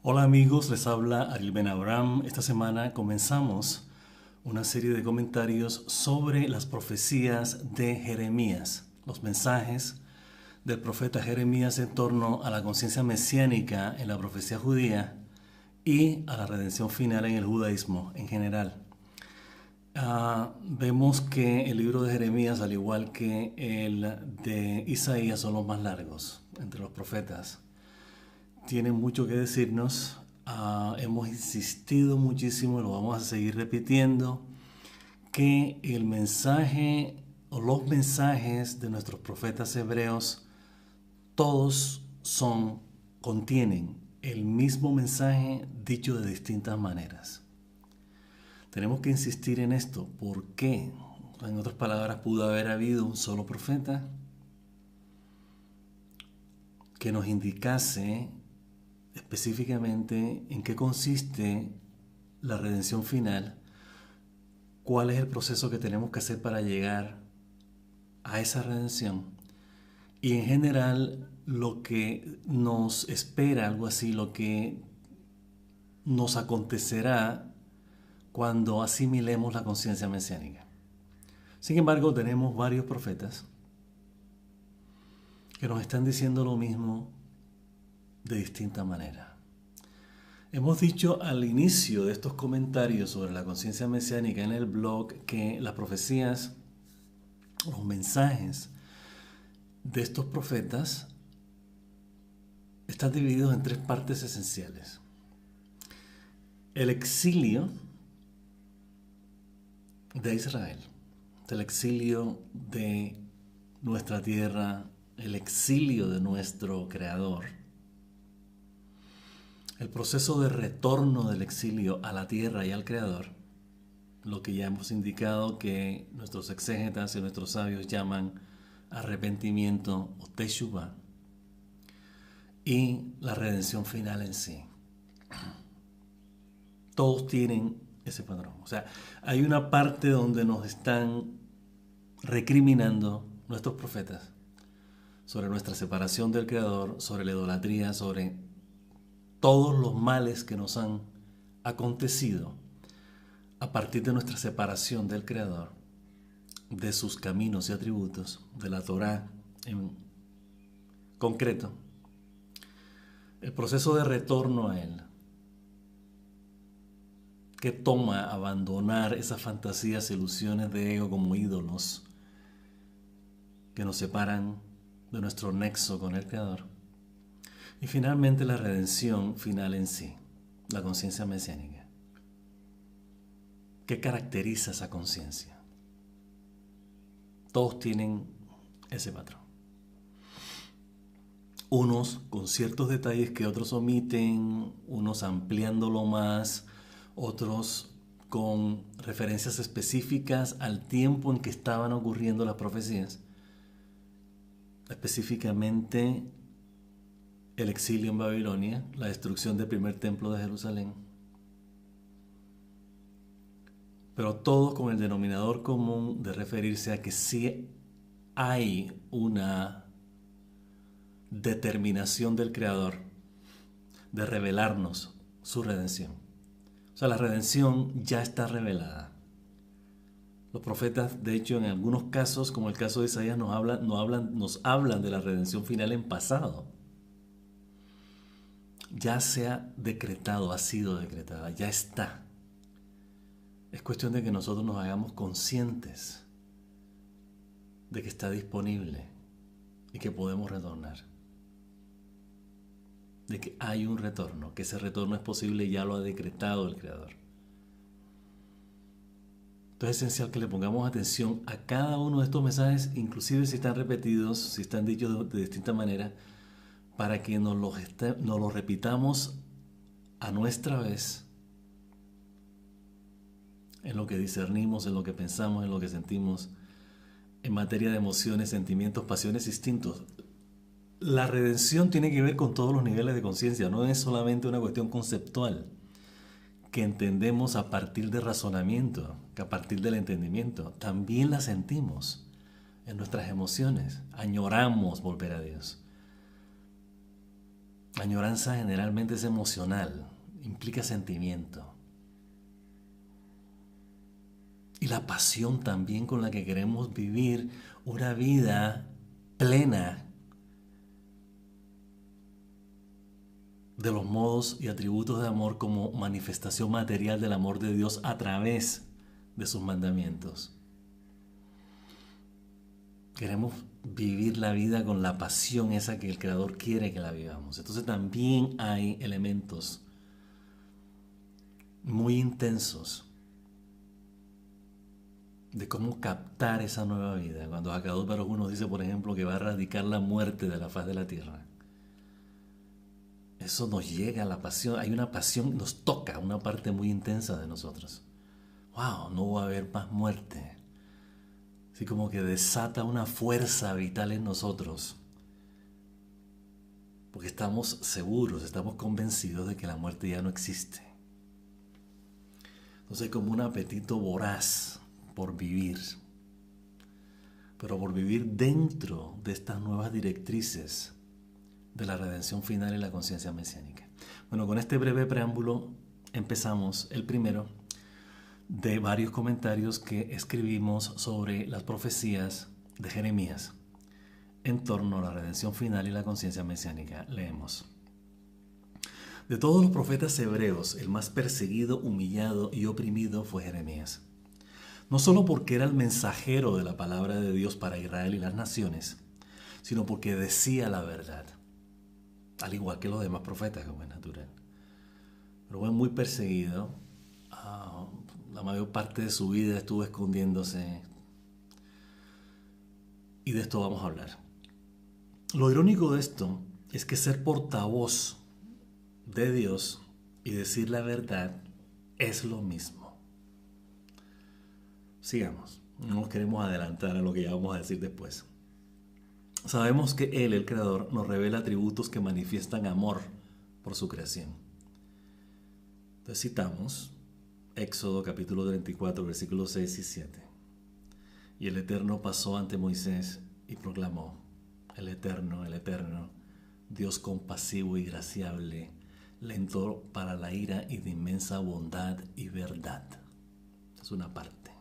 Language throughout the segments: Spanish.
Hola amigos, les habla Ariel Ben Abraham. Esta semana comenzamos una serie de comentarios sobre las profecías de Jeremías, los mensajes del profeta Jeremías en torno a la conciencia mesiánica en la profecía judía y a la redención final en el judaísmo en general. Vemos que el libro de Jeremías, al igual que el de Isaías, son los más largos entre los profetas. Tiene mucho que decirnos. Hemos insistido muchísimo, lo vamos a seguir repitiendo, que el mensaje o los mensajes de nuestros profetas hebreos, todos contienen el mismo mensaje dicho de distintas maneras. Tenemos que insistir en esto. ¿Por qué? En otras palabras, pudo haber habido un solo profeta que nos indicase específicamente en qué consiste la redención final, cuál es el proceso que tenemos que hacer para llegar a esa redención y en general lo que nos espera, algo así, lo que nos acontecerá cuando asimilemos la conciencia mesiánica. Sin embargo, tenemos varios profetas que nos están diciendo lo mismo de distinta manera. Hemos dicho al inicio de estos comentarios sobre la conciencia mesiánica en el blog que las profecías, los mensajes de estos profetas están divididos en tres partes esenciales. El exilio de Israel, el exilio de nuestra tierra, el exilio de nuestro Creador, el proceso de retorno del exilio a la tierra y al Creador, lo que ya hemos indicado que nuestros exégetas y nuestros sabios llaman arrepentimiento o teshuvah, y la redención final en sí. Todos tienen ese patrón. O sea, hay una parte donde nos están recriminando nuestros profetas sobre nuestra separación del Creador, sobre la idolatría, sobre todos los males que nos han acontecido a partir de nuestra separación del Creador, de sus caminos y atributos, de la Torá en concreto. El proceso de retorno a Él, que toma abandonar esas fantasías, ilusiones de ego como ídolos que nos separan de nuestro nexo con el Creador. Y finalmente la redención final en sí, la conciencia mesiánica. ¿Qué caracteriza esa conciencia? Todos tienen ese patrón. Unos con ciertos detalles que otros omiten, unos ampliándolo más, otros con referencias específicas al tiempo en que estaban ocurriendo las profecías. Específicamente el exilio en Babilonia, la destrucción del primer templo de Jerusalén. Pero todos con el denominador común de referirse a que sí hay una determinación del Creador de revelarnos su redención. O sea, la redención ya está revelada. Los profetas, de hecho, en algunos casos, como el caso de Isaías, nos hablan de la redención final en pasado. Ya se ha decretado, ha sido decretada, ya está. Es cuestión de que nosotros nos hagamos conscientes de que está disponible y que podemos retornar. De que hay un retorno, que ese retorno es posible y ya lo ha decretado el Creador. Entonces es esencial que le pongamos atención a cada uno de estos mensajes, inclusive si están repetidos, si están dichos de distinta manera, para que nos los repitamos a nuestra vez, en lo que discernimos, en lo que pensamos, en lo que sentimos, en materia de emociones, sentimientos, pasiones, instintos. La redención tiene que ver con todos los niveles de conciencia, no es solamente una cuestión conceptual que entendemos a partir de razonamiento, que a partir del entendimiento. También la sentimos en nuestras emociones, añoramos volver a Dios. Añoranza generalmente es emocional, implica sentimiento. Y la pasión también con la que queremos vivir una vida plena de los modos y atributos de amor como manifestación material del amor de Dios a través de sus mandamientos. Queremos vivir la vida con la pasión esa que el Creador quiere que la vivamos. Entonces también hay elementos muy intensos de cómo captar esa nueva vida. Cuando Hakadosh Baruj Hu nos dice, por ejemplo, que va a erradicar la muerte de la faz de la tierra. Eso nos llega a la pasión. Hay una pasión, nos toca una parte muy intensa de nosotros. ¡Wow! No va a haber más muerte. Así como que desata una fuerza vital en nosotros. Porque estamos seguros, estamos convencidos de que la muerte ya no existe. Entonces hay como un apetito voraz por vivir. Pero por vivir dentro de estas nuevas directrices de la redención final y la conciencia mesiánica. Bueno, con este breve preámbulo empezamos el primero de varios comentarios que escribimos sobre las profecías de Jeremías en torno a la redención final y la conciencia mesiánica. Leemos. De todos los profetas hebreos, el más perseguido, humillado y oprimido fue Jeremías. No solo porque era el mensajero de la palabra de Dios para Israel y las naciones, sino porque decía la verdad, al igual que los demás profetas, como es natural. Pero fue muy perseguido. La mayor parte de su vida estuvo escondiéndose. Y de esto vamos a hablar. Lo irónico de esto es que ser portavoz de Dios y decir la verdad es lo mismo. Sigamos. No nos queremos adelantar a lo que ya vamos a decir después. Sabemos que Él, el Creador, nos revela atributos que manifiestan amor por su creación. Entonces citamos Éxodo capítulo 34, versículos 6 y 7. Y el Eterno pasó ante Moisés y proclamó: el Eterno, Dios compasivo y graciable, lento para la ira y de inmensa bondad y verdad. Es una parte.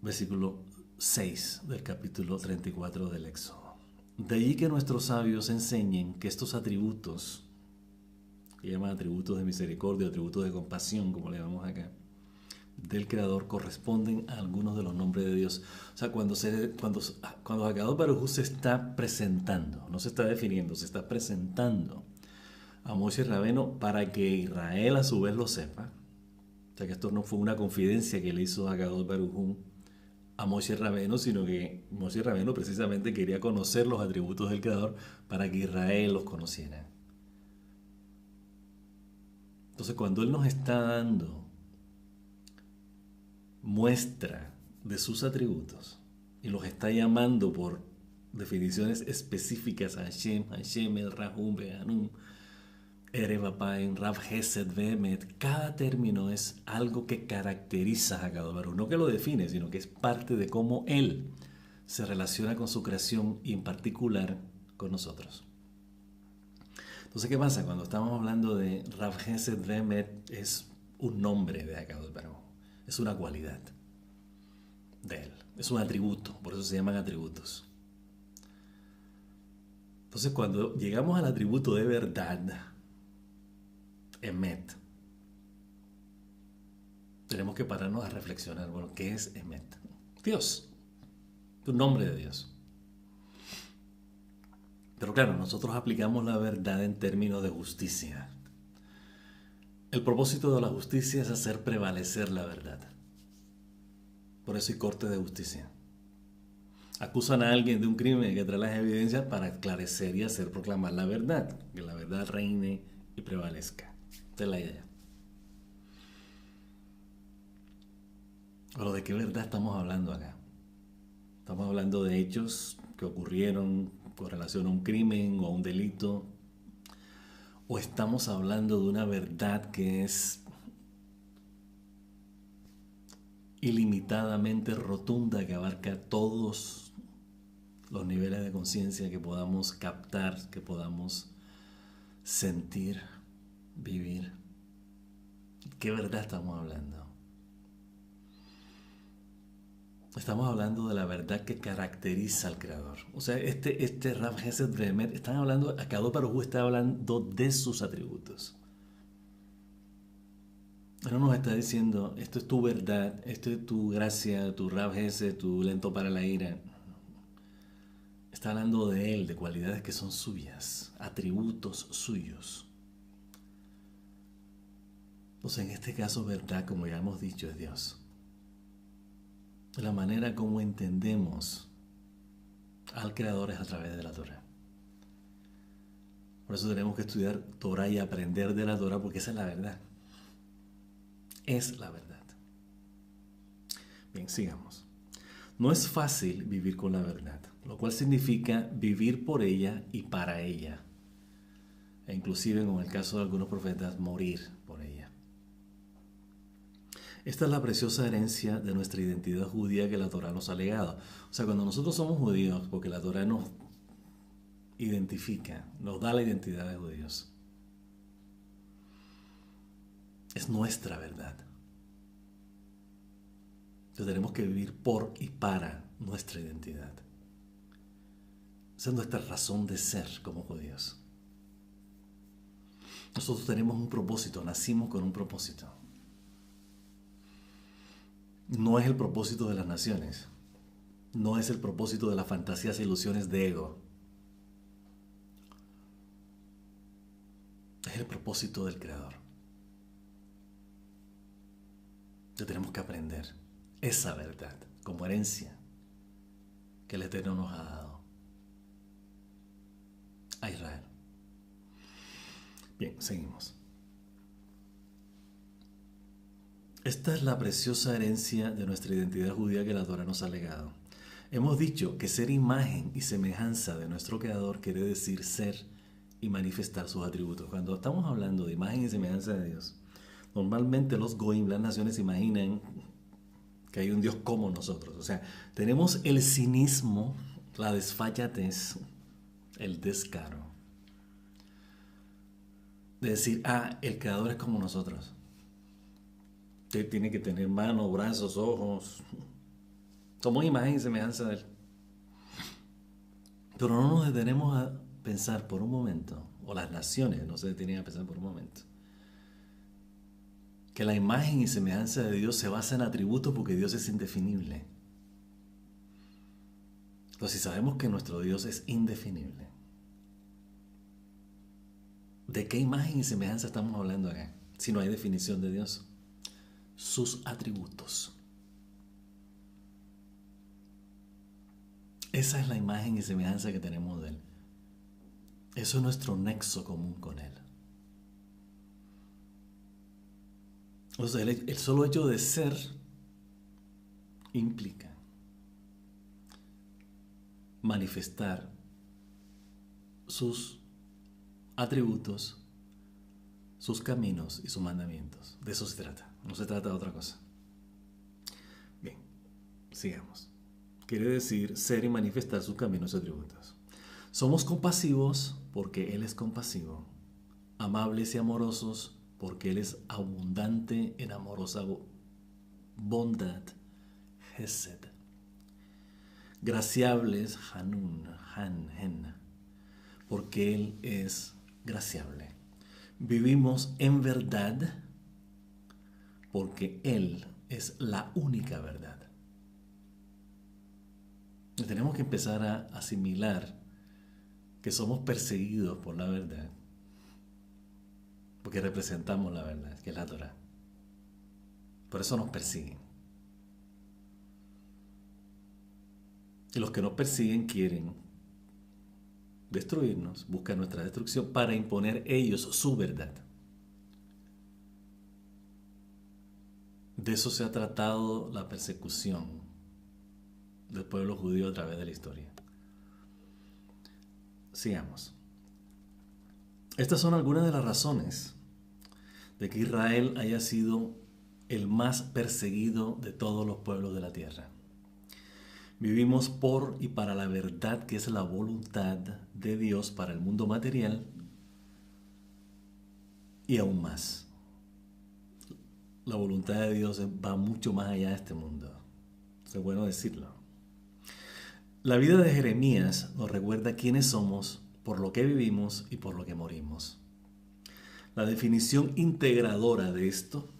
Versículo 6 del capítulo 34 del Éxodo. De allí que nuestros sabios enseñen que estos atributos, que llaman atributos de misericordia, atributos de compasión, como le llamamos acá, del Creador, corresponden a algunos de los nombres de Dios. O sea, cuando Hakadosh Baruj Hu se está presentando, no se está definiendo, se está presentando a Moshe Rabeno para que Israel a su vez lo sepa. O sea, que esto no fue una confidencia que le hizo Hakadosh Baruj Hu a Moshe Rabeno, sino que Moshe Rabeno precisamente quería conocer los atributos del Creador para que Israel los conociera. Entonces, cuando Él nos está dando muestra de sus atributos y los está llamando por definiciones específicas a Hashem, El Rahum, Behanum, Erev Apayim, Rav Hesed, Behemet, cada término es algo que caracteriza a Hakadosh Baruj Hu, no que lo define, sino que es parte de cómo Él se relaciona con su creación y en particular con nosotros. Entonces, ¿qué pasa? Cuando estamos hablando de Rav Hesed, Behemet, es un nombre de Hakadosh Baruj Hu. Es una cualidad de Él, es un atributo, por eso se llaman atributos. Entonces, cuando llegamos al atributo de verdad, Emet, tenemos que pararnos a reflexionar, bueno, ¿qué es Emet? Dios, un nombre de Dios. Pero claro, nosotros aplicamos la verdad en términos de justicia. El propósito de la justicia es hacer prevalecer la verdad. Por eso hay corte de justicia. Acusan a alguien de un crimen que trae las evidencias para esclarecer y hacer proclamar la verdad. Que la verdad reine y prevalezca. Esta es la idea. Pero ¿de qué verdad estamos hablando acá? Estamos hablando de hechos que ocurrieron con relación a un crimen o a un delito. ¿O estamos hablando de una verdad que es ilimitadamente rotunda, que abarca todos los niveles de conciencia que podamos captar, que podamos sentir, vivir. ¿Qué verdad estamos hablando? Estamos hablando de la verdad que caracteriza al Creador. O sea, este Rav Hesed Behemet, están hablando, Akadosh Baruj Hu está hablando de sus atributos. Él no nos está diciendo, esto es tu verdad, esto es tu gracia, tu Rav Hesed, tu lento para la ira. Está hablando de Él, de cualidades que son suyas, atributos suyos. Entonces, en este caso, verdad, como ya hemos dicho, es Dios. La manera como entendemos al Creador es a través de la Torah. Por eso tenemos que estudiar Torah y aprender de la Torah, porque esa es la verdad. Es la verdad. Bien, sigamos. No es fácil vivir con la verdad, lo cual significa vivir por ella y para ella. E inclusive, como en el caso de algunos profetas, morir por ella. Esta es la preciosa herencia de nuestra identidad judía que la Torah nos ha legado. O sea, cuando nosotros somos judíos, porque la Torah nos identifica, nos da la identidad de judíos, es nuestra verdad. Entonces tenemos que vivir por y para nuestra identidad. Esa es nuestra razón de ser como judíos. Nosotros tenemos un propósito, nacimos con un propósito. No es el propósito de las naciones. No es el propósito de las fantasías e ilusiones de ego. Es el propósito del Creador. Entonces tenemos que aprender esa verdad como herencia que el Eterno nos ha dado a Israel. Bien, seguimos. Esta es la preciosa herencia de nuestra identidad judía que la Torah nos ha legado. Hemos dicho que ser imagen y semejanza de nuestro Creador quiere decir ser y manifestar sus atributos. Cuando estamos hablando de imagen y semejanza de Dios, normalmente los goim, las naciones, imaginan que hay un Dios como nosotros. O sea, tenemos el cinismo, la desfachatez, el descaro de decir, el Creador es como nosotros. Usted tiene que tener manos, brazos, ojos. Somos imagen y semejanza de Él. Pero no nos detenemos a pensar por un momento, o las naciones no se detienen a pensar por un momento, que la imagen y semejanza de Dios se basa en atributos porque Dios es indefinible. Entonces, si sabemos que nuestro Dios es indefinible, ¿de qué imagen y semejanza estamos hablando acá? Si no hay definición de Dios. Sus atributos. Esa es la imagen y semejanza que tenemos de Él. Eso es nuestro nexo común con Él. O sea, el solo hecho de ser implica manifestar sus atributos, sus caminos y sus mandamientos. De eso se trata. No se trata de otra cosa. Bien, sigamos. Quiere decir ser y manifestar sus caminos y atributos. Somos compasivos porque Él es compasivo. Amables y amorosos porque Él es abundante en amorosa bondad. Hesed. Graciables, Hanun, Han, porque Él es graciable. Vivimos en verdad porque Él es la única verdad. Y tenemos que empezar a asimilar que somos perseguidos por la verdad, porque representamos la verdad, que es la Torah. Por eso nos persiguen. Y los que nos persiguen quieren destruirnos, buscan nuestra destrucción para imponer ellos su verdad. De eso se ha tratado la persecución del pueblo judío a través de la historia. Sigamos. Estas son algunas de las razones de que Israel haya sido el más perseguido de todos los pueblos de la tierra. Vivimos por y para la verdad que es la voluntad de Dios para el mundo material y aún más. La voluntad de Dios va mucho más allá de este mundo. Es bueno decirlo. La vida de Jeremías nos recuerda quiénes somos, por lo que vivimos y por lo que morimos. La definición integradora de esto,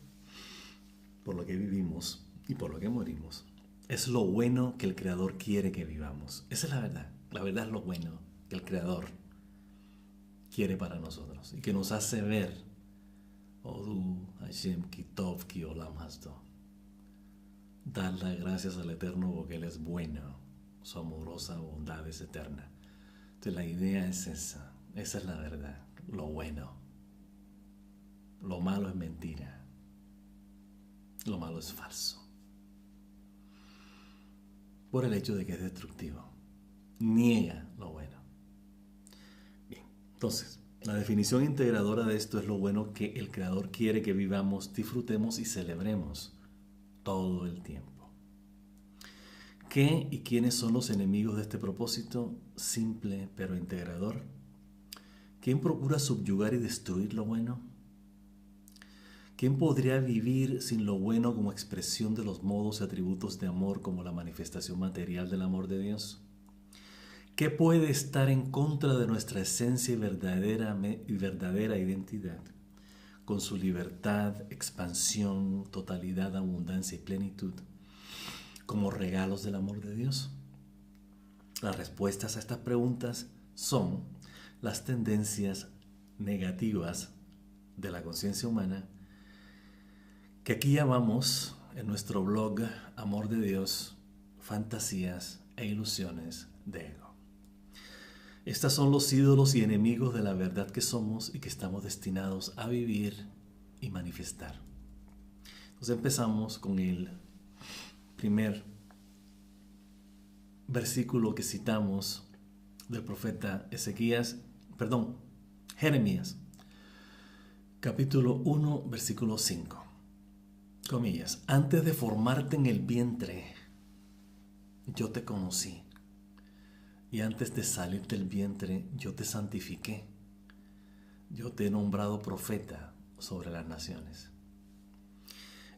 por lo que vivimos y por lo que morimos, es lo bueno que el Creador quiere que vivamos. Esa es la verdad. La verdad es lo bueno que el Creador quiere para nosotros y que nos hace ver. Odu Hashem ki tov ki olam hasdo. Dar las gracias al Eterno porque Él es bueno. Su amorosa bondad es eterna. Entonces la idea es esa. Esa es la verdad. Lo bueno. Lo malo es mentira. Lo malo es falso. Por el hecho de que es destructivo. Niega lo bueno. Bien, entonces, la definición integradora de esto es lo bueno que el Creador quiere que vivamos, disfrutemos y celebremos todo el tiempo. ¿Qué y quiénes son los enemigos de este propósito simple pero integrador? ¿Quién procura subyugar y destruir lo bueno? ¿Quién podría vivir sin lo bueno como expresión de los modos y atributos de amor como la manifestación material del amor de Dios? ¿Qué puede estar en contra de nuestra esencia y verdadera identidad, con su libertad, expansión, totalidad, abundancia y plenitud, como regalos del amor de Dios? Las respuestas a estas preguntas son las tendencias negativas de la conciencia humana, que aquí llamamos en nuestro blog Amor de Dios, fantasías e ilusiones de ego. Estas son los ídolos y enemigos de la verdad que somos y que estamos destinados a vivir y manifestar. Entonces empezamos con el primer versículo que citamos del profeta Jeremías, capítulo 1, versículo 5. Comillas, antes de formarte en el vientre, yo te conocí. Y antes de salir del vientre, yo te santifiqué. Yo te he nombrado profeta sobre las naciones.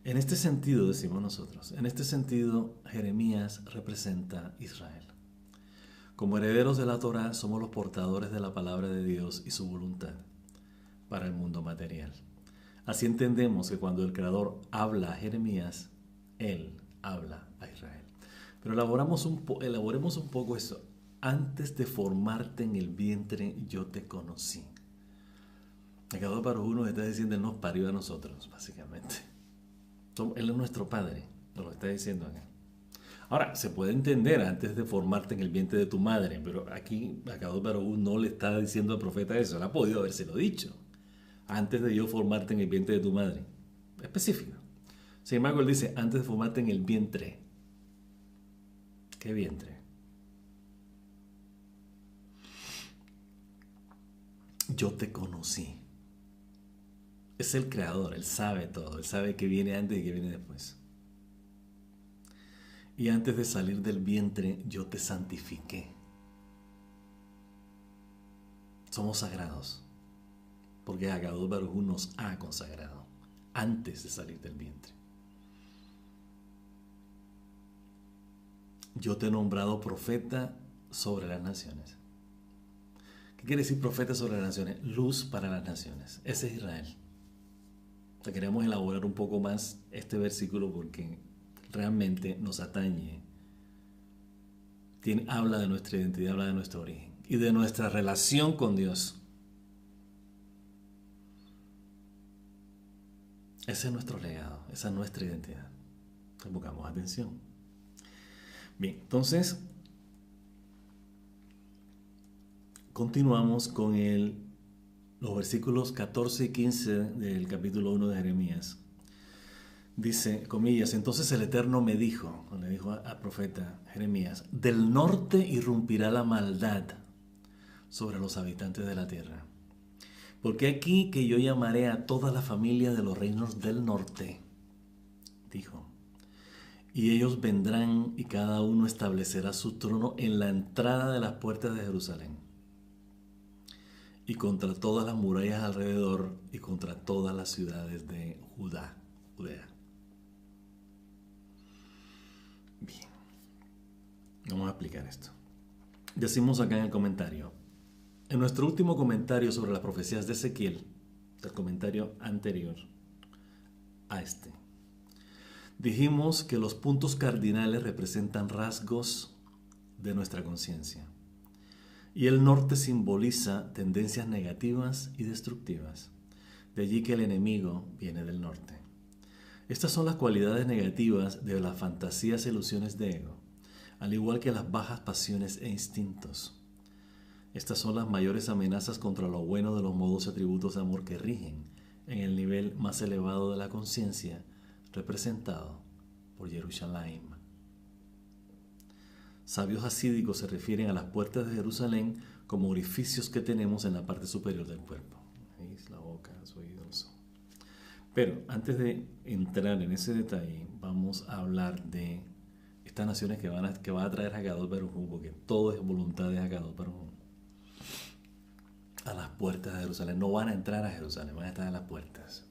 En este sentido, decimos nosotros, en este sentido, Jeremías representa a Israel. Como herederos de la Torá, somos los portadores de la palabra de Dios y su voluntad para el mundo material. Así entendemos que cuando el Creador habla a Jeremías, Él habla a Israel. Pero elaboremos un poco eso. Antes de formarte en el vientre, yo te conocí. El Creador para uno está diciendo, Él nos parió a nosotros, básicamente. Él es nuestro Padre, nos lo está diciendo acá. Ahora, se puede entender antes de formarte en el vientre de tu madre, pero aquí Akadosh Baruj Hu no le está diciendo al profeta eso, él ha podido habérselo dicho. Antes de yo formarte en el vientre de tu madre. Específico. Sin embargo, él dice, antes de formarte en el vientre. ¿Qué vientre? Yo te conocí. Es el Creador, Él sabe todo, Él sabe qué viene antes y qué viene después. Y antes de salir del vientre, yo te santifiqué. Somos sagrados, porque Akadosh Baruj Hu nos ha consagrado antes de salir del vientre. Yo te he nombrado profeta sobre las naciones. ¿Qué quiere decir profeta sobre las naciones? Luz para las naciones. Ese es Israel. Queremos elaborar un poco más este versículo porque realmente nos atañe. Habla de nuestra identidad, habla de nuestro origen y de nuestra relación con Dios. Ese es nuestro legado, esa es nuestra identidad. Pongamos atención. Bien, entonces continuamos con los versículos 14 y 15 del capítulo 1 de Jeremías. Dice, comillas, entonces el Eterno me dijo, le dijo al profeta Jeremías, del norte irrumpirá la maldad sobre los habitantes de la tierra. Porque aquí que yo llamaré a toda la familia de los reinos del norte, dijo, Y ellos vendrán y cada uno establecerá su trono en la entrada de las puertas de Jerusalén y contra todas las murallas alrededor y contra todas las ciudades de Judea. Bien, vamos a explicar esto. Decimos acá en el comentario, en nuestro último comentario sobre las profecías de Ezequiel, el comentario anterior a este, dijimos que los puntos cardinales representan rasgos de nuestra conciencia y el norte simboliza tendencias negativas y destructivas. De allí que el enemigo viene del norte. Estas son las cualidades negativas de las fantasías e ilusiones de ego, al igual que las bajas pasiones e instintos. Estas son las mayores amenazas contra lo bueno de los modos y atributos de amor que rigen en el nivel más elevado de la conciencia, representado por Jerusalén. Sabios hasídicos se refieren a las puertas de Jerusalén como orificios que tenemos en la parte superior del cuerpo. Ahí es la boca, los oídos. Pero antes de entrar en ese detalle, vamos a hablar de estas naciones que va a traer Hakadosh Baruj Hu, porque todo es voluntad de Hakadosh Baruj Hu, a las puertas de Jerusalén. No van a entrar a Jerusalén, van a estar a las puertas.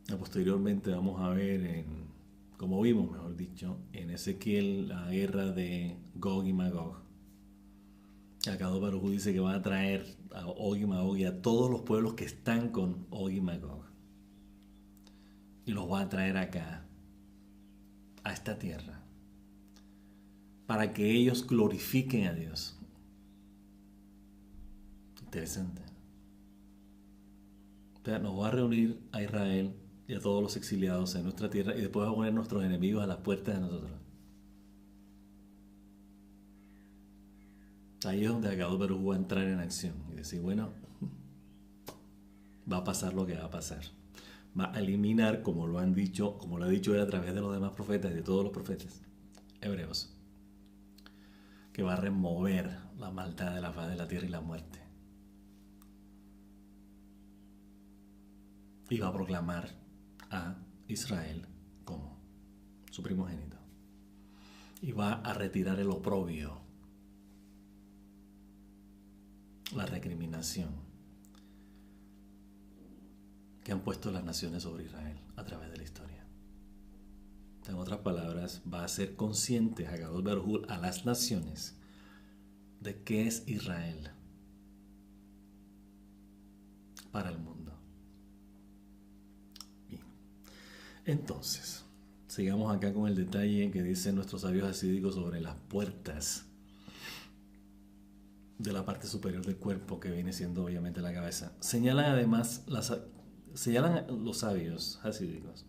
Y posteriormente vamos a ver, como vimos, mejor dicho, en Ezequiel, la guerra de Gog y Magog. Hakadosh Baruj Hu dice que va a traer a Og y Magog y a todos los pueblos que están con Og y Magog. Y los va a traer acá, a esta tierra, para que ellos glorifiquen a Dios. Interesante. O sea, nos va a reunir a Israel y a todos los exiliados en nuestra tierra y después va a poner nuestros enemigos a las puertas de nosotros. Ahí es donde Hakadosh Baruj Hu va a entrar en acción y decir, bueno, va a pasar lo que va a pasar. Va a eliminar, como lo ha dicho él a través de los demás profetas y de todos los profetas hebreos, que va a remover la maldad de la faz de la tierra y la muerte. Y va a proclamar a Israel como su primogénito. Y va a retirar el oprobio, la recriminación que han puesto las naciones sobre Israel a través de la historia. En otras palabras, va a ser consciente Hakadosh Baruj Hu a las naciones de qué es Israel para el mundo. Bien. Entonces, sigamos acá con el detalle que dicen nuestros sabios hasídicos sobre las puertas de la parte superior del cuerpo, que viene siendo obviamente la cabeza. Señalan los sabios hasídicos,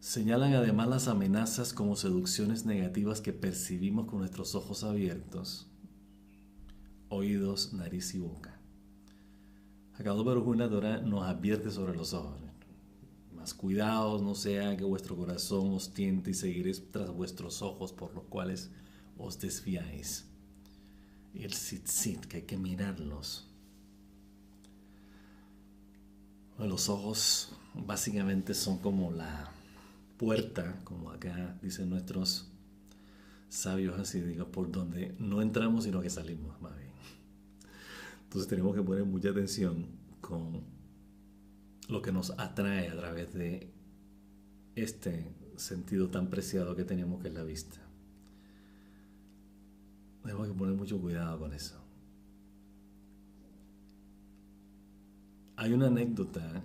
señalan además las amenazas como seducciones negativas que percibimos con nuestros ojos abiertos, oídos, nariz y boca. Hakadosh Baruj Hu en la Torah nos advierte sobre los ojos. Más cuidados, no sea que vuestro corazón os tiente y seguiréis tras vuestros ojos por los cuales os desviáis. El tzitzit, que hay que mirarlos. Los ojos básicamente son como la puerta, como acá dicen nuestros sabios hasídicos, por donde no entramos sino que salimos, más bien. Entonces tenemos que poner mucha atención con lo que nos atrae a través de este sentido tan preciado que tenemos, que es la vista. Tenemos que poner mucho cuidado con eso. Hay una anécdota,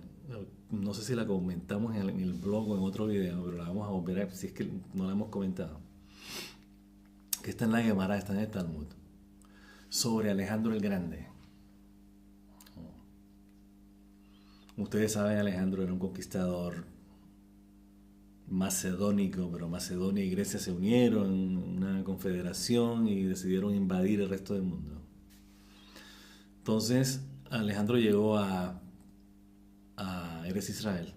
no sé si la comentamos en el blog o en otro video, pero la vamos a volver a ver si es que no la hemos comentado, que está en la Gemara, está en el Talmud, sobre Alejandro el Grande. Ustedes saben, Alejandro era un conquistador macedónico, pero Macedonia y Grecia se unieron en una confederación y decidieron invadir el resto del mundo. Entonces Alejandro llegó a Eretz Israel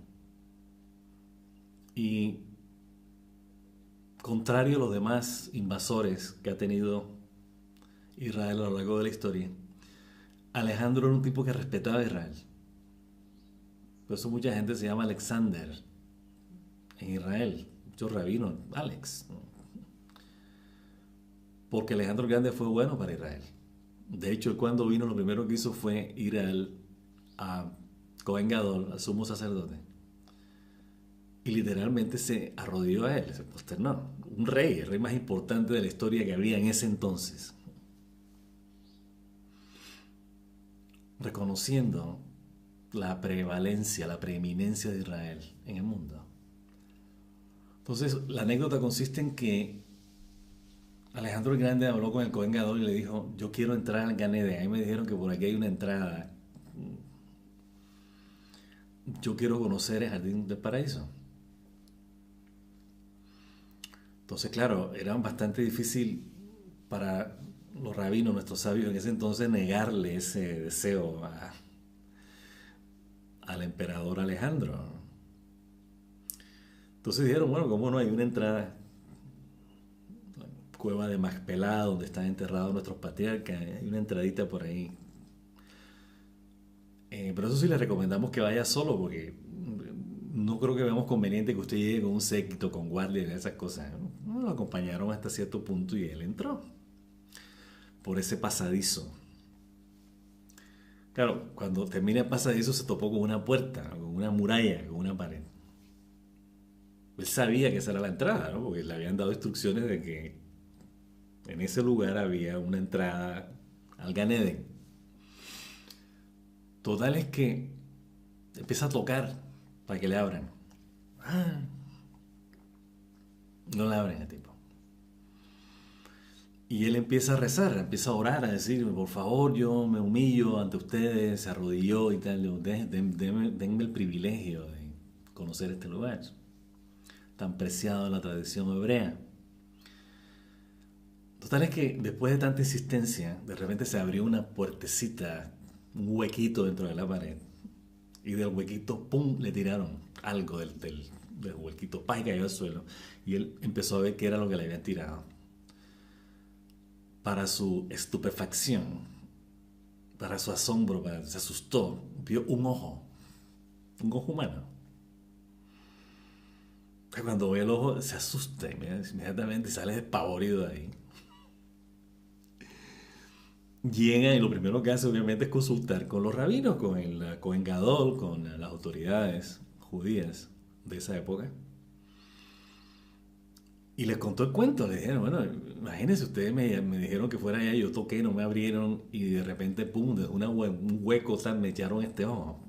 y, contrario a los demás invasores que ha tenido Israel a lo largo de la historia, Alejandro era un tipo que respetaba a Israel. Por eso mucha gente se llama Alexander en Israel. Muchos rabinos, Alex. Porque Alejandro el Grande fue bueno para Israel. De hecho, él cuando vino lo primero que hizo fue ir a Cohen Gadol, al sumo sacerdote. Y literalmente se arrodilló a él, se posternó. Un rey, el rey más importante de la historia que había en ese entonces. Reconociendo la prevalencia, la preeminencia de Israel en el mundo. Entonces, la anécdota consiste en que Alejandro el Grande habló con el Cohen Gadol y le dijo: yo quiero entrar al Gan Eden. Ahí me dijeron que por aquí hay una entrada. Yo quiero conocer el jardín del paraíso. Entonces, claro, era bastante difícil para los rabinos, nuestros sabios en ese entonces, negarle ese deseo al emperador Alejandro. Entonces dijeron: bueno, ¿cómo no? Hay una entrada, la cueva de Macpelá, donde están enterrados nuestros patriarcas, hay una entradita por ahí. Pero eso sí le recomendamos que vaya solo, porque no creo que veamos conveniente que usted llegue con un séquito, con guardias y esas cosas. No, lo acompañaron hasta cierto punto y él entró por ese pasadizo. Claro, cuando termina el pasadizo se topó con una puerta, con una muralla, con una pared. Él sabía que esa era la entrada, ¿no? Porque le habían dado instrucciones de que en ese lugar había una entrada al Gan Eden. Total es que empieza a tocar para que le abran. Ah, no le abren al tipo. Y él empieza a rezar, empieza a orar, a decir: por favor, yo me humillo ante ustedes, se arrodilló y tal, denme el privilegio de conocer este lugar, tan preciado en la tradición hebrea. Total es que después de tanta insistencia, de repente se abrió una puertecita, un huequito dentro de la pared, y del huequito, ¡pum!, le tiraron algo del huequito, ¡pah!, y cayó al suelo. Y él empezó a ver qué era lo que le habían tirado. Para su estupefacción, para su asombro, se asustó, vio un ojo humano. Cuando ve el ojo se asusta inmediatamente y sale despavorido de ahí. Llega y lo primero que hace obviamente es consultar con los rabinos, con el Cohen Gadol, con las autoridades judías de esa época. Y les contó el cuento, le dijeron: bueno, imagínense, ustedes me dijeron que fuera allá, yo toqué, no me abrieron, y de repente, pum, de un hueco, tal, me echaron este ojo.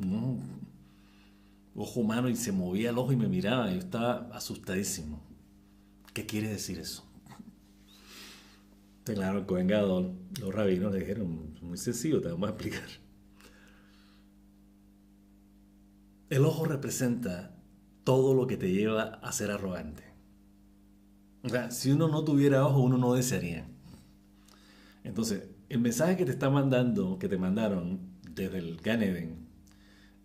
Un ojo humano, y se movía el ojo y me miraba, y yo estaba asustadísimo. ¿Qué quiere decir eso? Entonces, claro, el Cohen Gadol, los rabinos le dijeron: muy sencillo, te vamos a explicar. El ojo representa todo lo que te lleva a ser arrogante. O sea, si uno no tuviera ojo, uno no desearía. Entonces, el mensaje que te está mandando, que te mandaron desde el Gan Eden,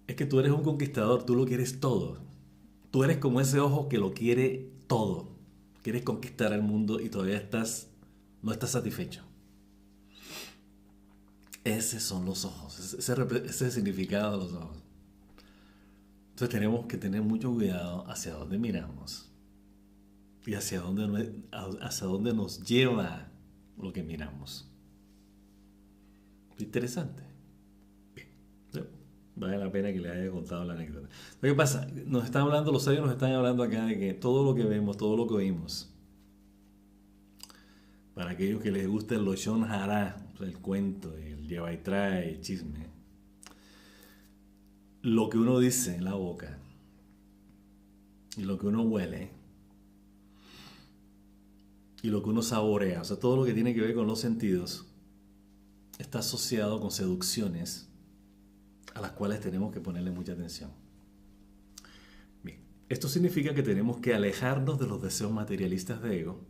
es que tú eres un conquistador, tú lo quieres todo. Tú eres como ese ojo que lo quiere todo. Quieres conquistar el mundo y todavía no estás satisfecho. Esos son los ojos, ese es el significado de los ojos. Entonces tenemos que tener mucho cuidado hacia dónde miramos y hacia dónde nos lleva lo que miramos. Interesante. Bien. Vale la pena que le haya contado la anécdota. Lo que pasa, los sabios nos están hablando acá de que todo lo que vemos, todo lo que oímos, para aquellos que les gusta el Lashon Hara, el cuento, el lleva y trae, el chisme, lo que uno dice en la boca y lo que uno huele y lo que uno saborea, o sea, todo lo que tiene que ver con los sentidos, está asociado con seducciones a las cuales tenemos que ponerle mucha atención. Bien, esto significa que tenemos que alejarnos de los deseos materialistas de ego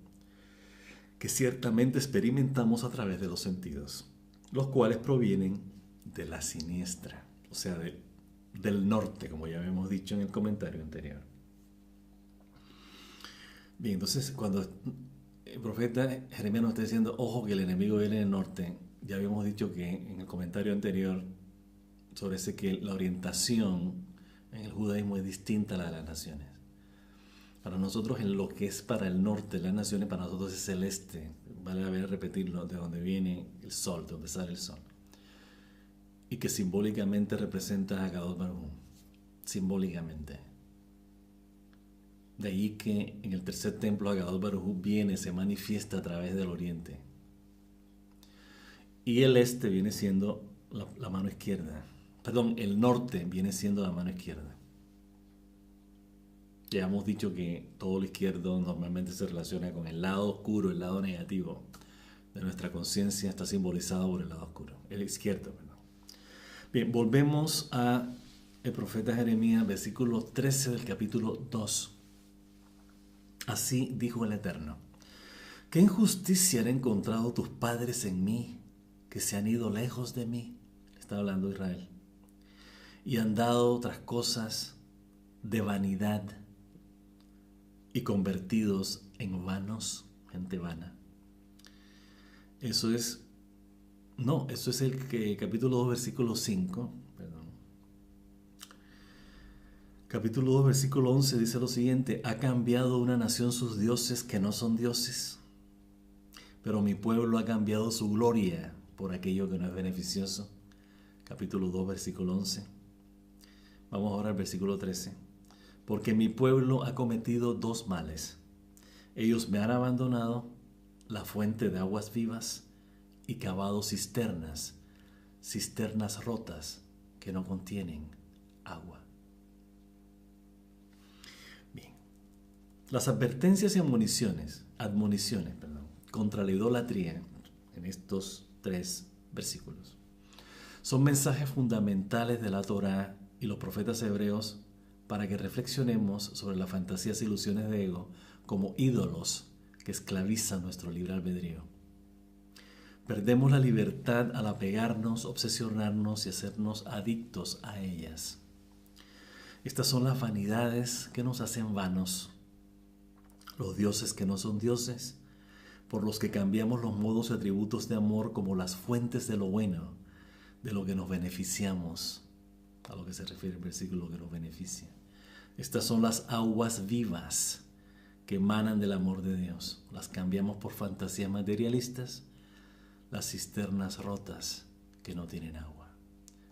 que ciertamente experimentamos a través de los sentidos, los cuales provienen de la siniestra, o sea, del norte, como ya habíamos dicho en el comentario anterior. Bien, entonces cuando el profeta Jeremías nos está diciendo: ojo que el enemigo viene del norte, ya habíamos dicho que en el comentario anterior sobre ese que la orientación en el judaísmo es distinta a la de las naciones. Para nosotros, en lo que es para el norte de las naciones, para nosotros es el este. Vale la pena repetirlo, de donde viene el sol, de donde sale el sol. Y que simbólicamente representa a Kadosh Baruj Hu. Simbólicamente. De ahí que en el tercer templo Kadosh Baruj Hu viene, se manifiesta a través del oriente. Y el este viene siendo la mano izquierda. Perdón, el norte viene siendo la mano izquierda. Ya hemos dicho que todo lo izquierdo normalmente se relaciona con el lado oscuro, el lado negativo de nuestra conciencia está simbolizado por el lado oscuro, el izquierdo, perdón. Bien, volvemos a el profeta Jeremías, versículo 13 del capítulo 2. Así dijo el Eterno: ¿qué injusticia han encontrado tus padres en mí, que se han ido lejos de mí? Está hablando Israel. Y han dado otras cosas de vanidad y convertidos en vanos, gente vana. Eso es el capítulo 2, versículo 5. Perdón. Capítulo 2, versículo 11 dice lo siguiente: ¿ha cambiado una nación sus dioses que no son dioses? Pero mi pueblo ha cambiado su gloria por aquello que no es beneficioso. Capítulo 2, versículo 11. Vamos ahora al versículo 13. Porque mi pueblo ha cometido dos males. Ellos me han abandonado la fuente de aguas vivas y cavado cisternas rotas que no contienen agua. Bien. Las advertencias y admoniciones contra la idolatría en estos 3 versículos son mensajes fundamentales de la Torá y los profetas hebreos para que reflexionemos sobre las fantasías e ilusiones de ego como ídolos que esclavizan nuestro libre albedrío. Perdemos la libertad al apegarnos, obsesionarnos y hacernos adictos a ellas. Estas son las vanidades que nos hacen vanos, los dioses que no son dioses, por los que cambiamos los modos y atributos de amor como las fuentes de lo bueno, de lo que nos beneficiamos, a lo que se refiere el versículo que nos beneficia. Estas son las aguas vivas que emanan del amor de Dios. Las cambiamos por fantasías materialistas, las cisternas rotas que no tienen agua.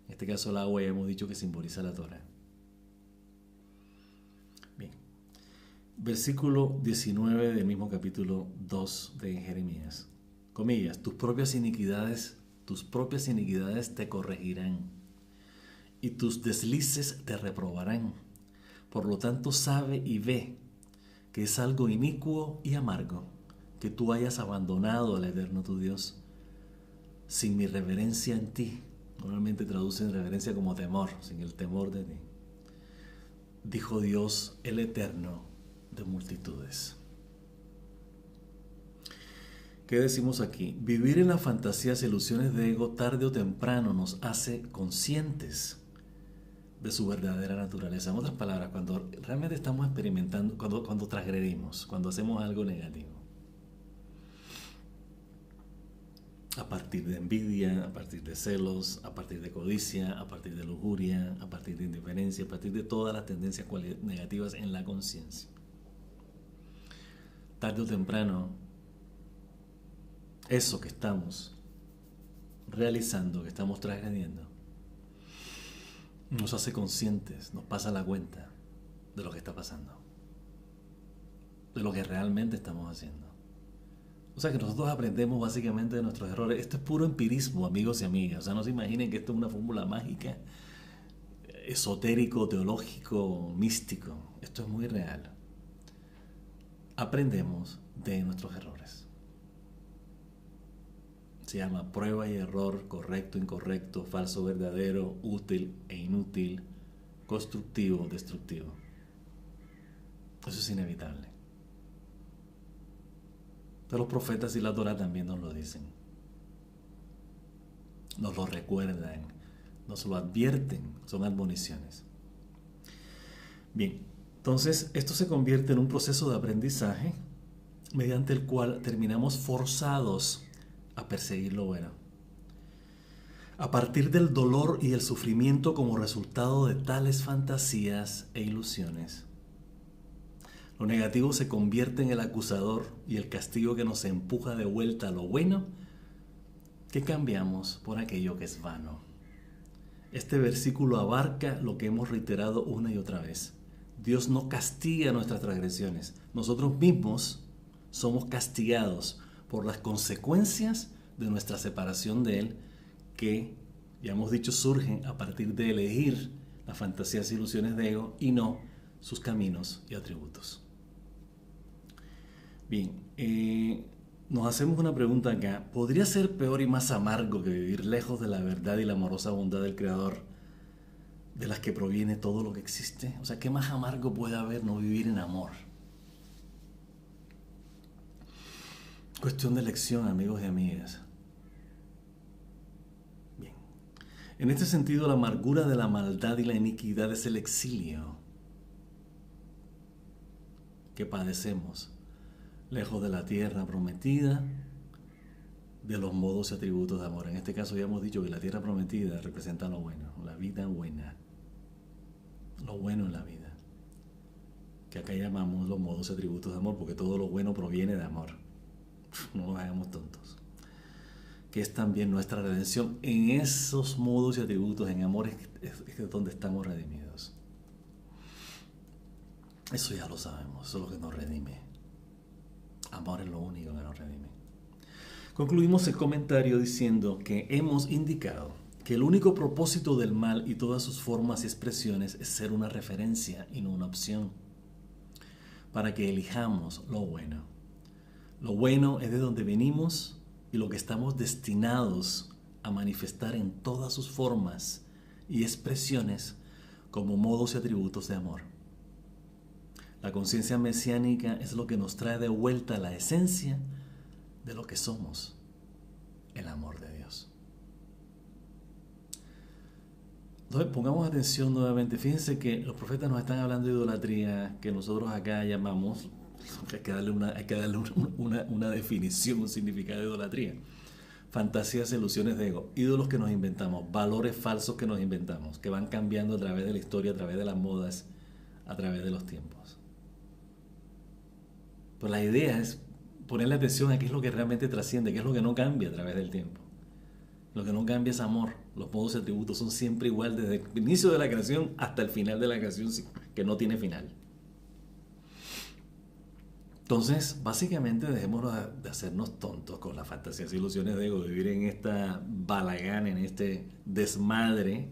En este caso el agua ya hemos dicho que simboliza la Torá. Bien. Versículo 19 del mismo capítulo 2 de Jeremías. Comillas: tus propias iniquidades te corregirán y tus deslices te reprobarán. Por lo tanto, sabe y ve que es algo inicuo y amargo que tú hayas abandonado al Eterno tu Dios sin mi reverencia en ti. Normalmente traducen reverencia como temor, sin el temor de ti. Dijo Dios, el Eterno de multitudes. ¿Qué decimos aquí? Vivir en las fantasías e ilusiones de ego tarde o temprano nos hace conscientes de su verdadera naturaleza. En otras palabras, cuando realmente estamos experimentando, cuando transgredimos, cuando hacemos algo negativo, a partir de envidia, a partir de celos, a partir de codicia, a partir de lujuria, a partir de indiferencia, a partir de todas las tendencias negativas en la conciencia. Tarde o temprano, eso que estamos realizando, que estamos transgrediendo, nos hace conscientes, nos pasa la cuenta de lo que está pasando, de lo que realmente estamos haciendo. O sea que nosotros aprendemos básicamente de nuestros errores. Esto es puro empirismo, amigos y amigas. O sea, no se imaginen que esto es una fórmula mágica, esotérico, teológico, místico. Esto es muy real. Aprendemos de nuestros errores. Se llama prueba y error, correcto, incorrecto, falso, verdadero, útil e inútil, constructivo, destructivo. Eso es inevitable. Pero los profetas y la Torá también nos lo dicen. Nos lo recuerdan, nos lo advierten, son admoniciones. Bien, entonces esto se convierte en un proceso de aprendizaje mediante el cual terminamos forzados a perseguir lo bueno. a partir del dolor y el sufrimiento como resultado de tales fantasías e ilusiones. Lo negativo se convierte en el acusador y el castigo que nos empuja de vuelta a lo bueno que cambiamos por aquello que es vano. Este versículo abarca lo que hemos reiterado una y otra vez. Dios no castiga nuestras transgresiones. Nosotros mismos somos castigados por las consecuencias de nuestra separación de Él, que, ya hemos dicho, surgen a partir de elegir las fantasías e ilusiones de ego y no sus caminos y atributos. Bien, nos hacemos una pregunta acá. ¿Podría ser peor y más amargo que vivir lejos de la verdad y la amorosa bondad del Creador, de las que proviene todo lo que existe? O sea, ¿qué más amargo puede haber no vivir en amor? Cuestión de elección, amigos y amigas. Bien. En este sentido, la amargura de la maldad y la iniquidad es el exilio que padecemos lejos de la tierra prometida, de los modos y atributos de amor. En este caso ya hemos dicho que la tierra prometida representa lo bueno, la vida buena, lo bueno en la vida, que acá llamamos los modos y atributos de amor, porque todo lo bueno proviene de amor. No nos hagamos tontos. Que es también nuestra redención. En esos modos y atributos, en amor, es donde estamos redimidos. Eso ya lo sabemos, eso es lo que nos redime. Amor es lo único que nos redime. Concluimos el comentario diciendo que hemos indicado que el único propósito del mal y todas sus formas y expresiones es ser una referencia y no una opción, para que elijamos lo bueno. Lo bueno es de donde venimos y lo que estamos destinados a manifestar en todas sus formas y expresiones como modos y atributos de amor. La conciencia mesiánica es lo que nos trae de vuelta la esencia de lo que somos, el amor de Dios. Entonces, pongamos atención nuevamente. Fíjense que los profetas nos están hablando de idolatría, que nosotros acá llamamos, hay que darle una definición, un significado de idolatría. Fantasías, ilusiones de ego, ídolos que nos inventamos, valores falsos que nos inventamos, que van cambiando a través de la historia, a través de las modas, a través de los tiempos. Pues la idea es ponerle atención a qué es lo que realmente trasciende, qué es lo que no cambia a través del tiempo. Lo que no cambia es amor. Los modos y atributos son siempre igual desde el inicio de la creación hasta el final de la creación, que no tiene final. Entonces, básicamente dejémonos de hacernos tontos con las fantasías e ilusiones de ego, de vivir en esta balagana, en este desmadre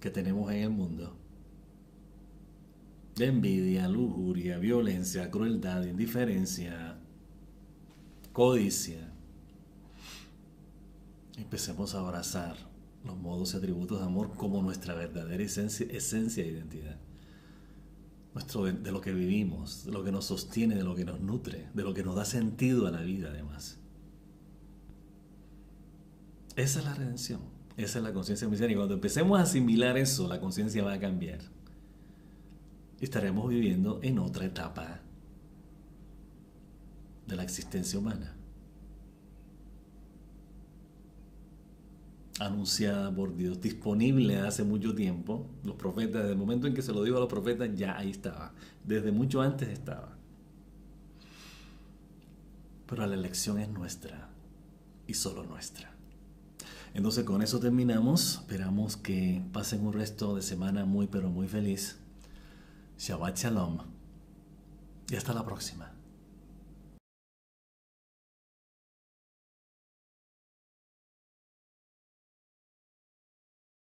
que tenemos en el mundo. De envidia, lujuria, violencia, crueldad, indiferencia, codicia. Empecemos a abrazar los modos y atributos de amor como nuestra verdadera esencia e identidad. De lo que vivimos, de lo que nos sostiene, de lo que nos nutre, de lo que nos da sentido a la vida además. Esa es la redención, esa es la conciencia mesiánica. Y cuando empecemos a asimilar eso, la conciencia va a cambiar. Estaremos viviendo en otra etapa de la existencia humana, anunciada por Dios, disponible hace mucho tiempo. Los profetas, desde el momento en que se lo dijo a los profetas, ya ahí estaba, desde mucho antes estaba. Pero la elección es nuestra y solo nuestra. Entonces con eso terminamos. Esperamos que pasen un resto de semana muy pero muy feliz. Shabbat Shalom y hasta la próxima.